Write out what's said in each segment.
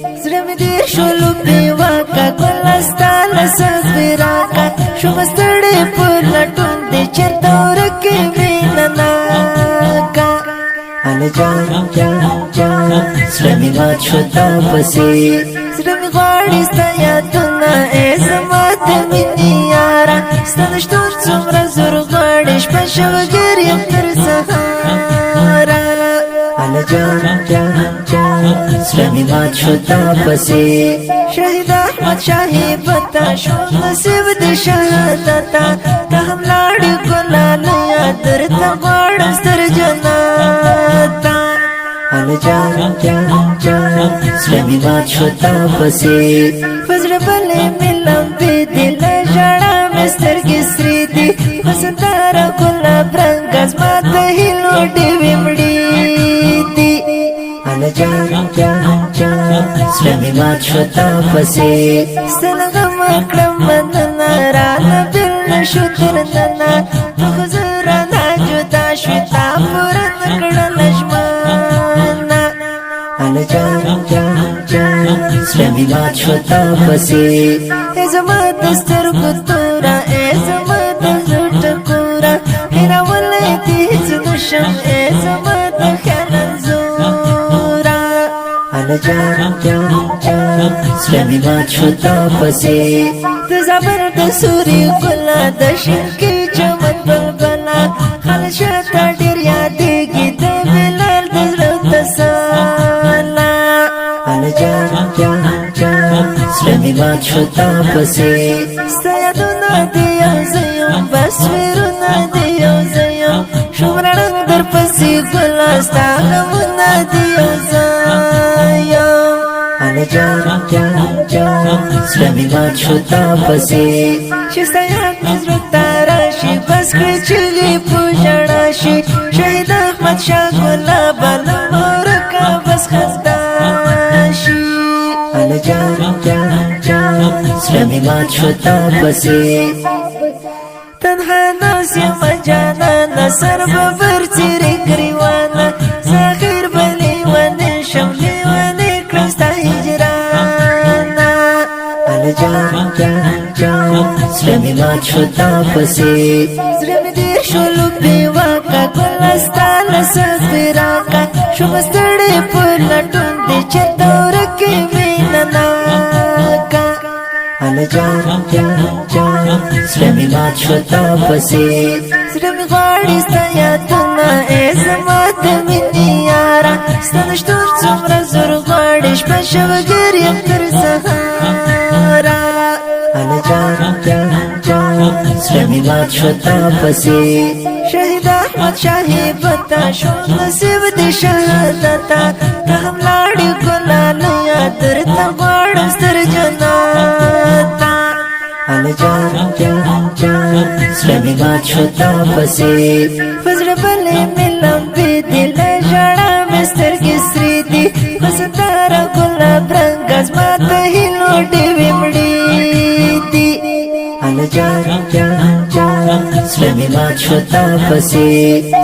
زړه مې دې شولو بېواکه ګله ستا له صبراکه شومه ستړې په لټون دې چېرته ورکې مینه ناکه هله جان جان جان زړه مې مات شو تا پسې زړه مې غواړي ستا یادونه ای زما د مینې یاره ستا د شتون څومره زور غواړي شپه شوګر یم تر سهاره هله جان جان جان زړه مې مات شو تا پسې شهید احمد شاهي پتا شو نصیب د شهادته ته هم لاړې ګلالیه درته غواړم ستر جنته هله جان جان جان زړه مې مات شو تا پسې په زړه بلې مې لمبې دي له ژړا مې سترګې سرې دي په سندره ګلاب رنګه زما د هیلو ډېوې مړې دي هله جان جان جان زړه مې مات شو تا پسې ستا له غمه کړم مننه رانه بېل نه شو تر ننه په خو زه رانه جدا شوې تا پوره نه کړله ژمنه هله جان جان جان زړه مې مات شو تا پسې ای زما د سترګو توره ای زما د زړه ټکوره هېرولی دې هېڅ نشم ای زما د خیال انځوره هله جان جان جان زړه مې مات شو تا پسې د زابل د سوري ګله د شینکي چمن بلبله خلک شاته ډېر یادېږي د بلال د زړه تسله هله جان جان جان زړه مې مات شو تا پسې ستا یادونه دې یو زه یم تصویرونه دې یو زه یم شومره ړنګ درپسې ګله ستا غمونه دې یو زه یم هله جان جان جان زړه مې مات شو تا پسې چې ستا یاد مې زړه ته راشي بس کړې چغې په ژړا شي شهید احمد شاه ګلابه له مورکه بس خندا شي هله جان جان جان زړه مې مات شو تا پسې تنها ناس یم جانانه سر به بر څیرې ګریوانه زاخر به لیونې شم لیونې کړم ستا هجرانه هله جان جان جان زړه مې مات شو تا پسې زړه مې دې شولو بېواکه ګله ستا له صبراکه شومه ستړې په لټون دې چېرته ورکې مینه ناکه هله جان جان جان زړه مې مات شو تا پسې زړه مې غواړي ستا یادونه ای زما د مینې یاره ستا د شتون څومره زور غواړي شپه شوګر یم تر سهاره هله جان جان جان زړه مې مات شو تا پسې شهید احمد شاهي پتا شو نصیب د شهادته ته هم لاړې ګلالیه درته غواړم ستر جنته هله جان جان جان زړه مې مات شو تا پسې په زړه بلې مې لمبې دي له ژړا مې سترګې سرې دي په سندره ګلاب رنګه زما د هیلو ډېوې مړې دي هله جان جان جان زړه مې مات شو تا پسې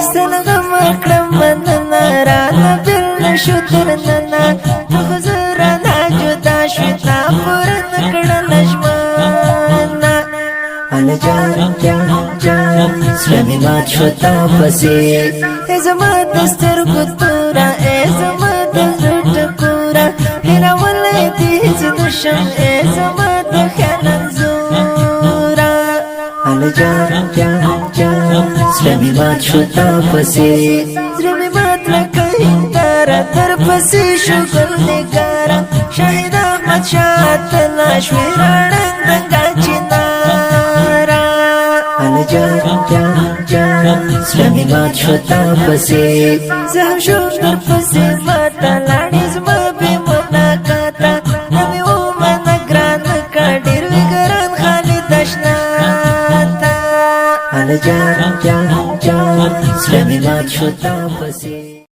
ستا له غمه کړم مننه رانه بېل نه شو تر ننه په خو زه رانه جدا شوې تا پوره نه کړله ژمنه هله جان جان جان زړه مې مات شو تا پسې ای زما د سترګو توره ای زما د زړه ټکوره هېرولی دې هېڅ نشم ای زما د خیال انځوره هله جان جان جان زړه مې مات شو تا پسې زړه مې مات لکه هنداره درپسې شو ګلنګاره شهید احمد شاه اتله شوې راړنګ رنګه چناره هله جان جان جان زړه مې مات شو تا پسې زه هم شوم درپسې ماته لاړې زما بې ملاقاته نه مې ومنه ګرانه که ډېر وي ګران خالد اشنا ته هله جان جان جان زړه مې مات شو تا پسې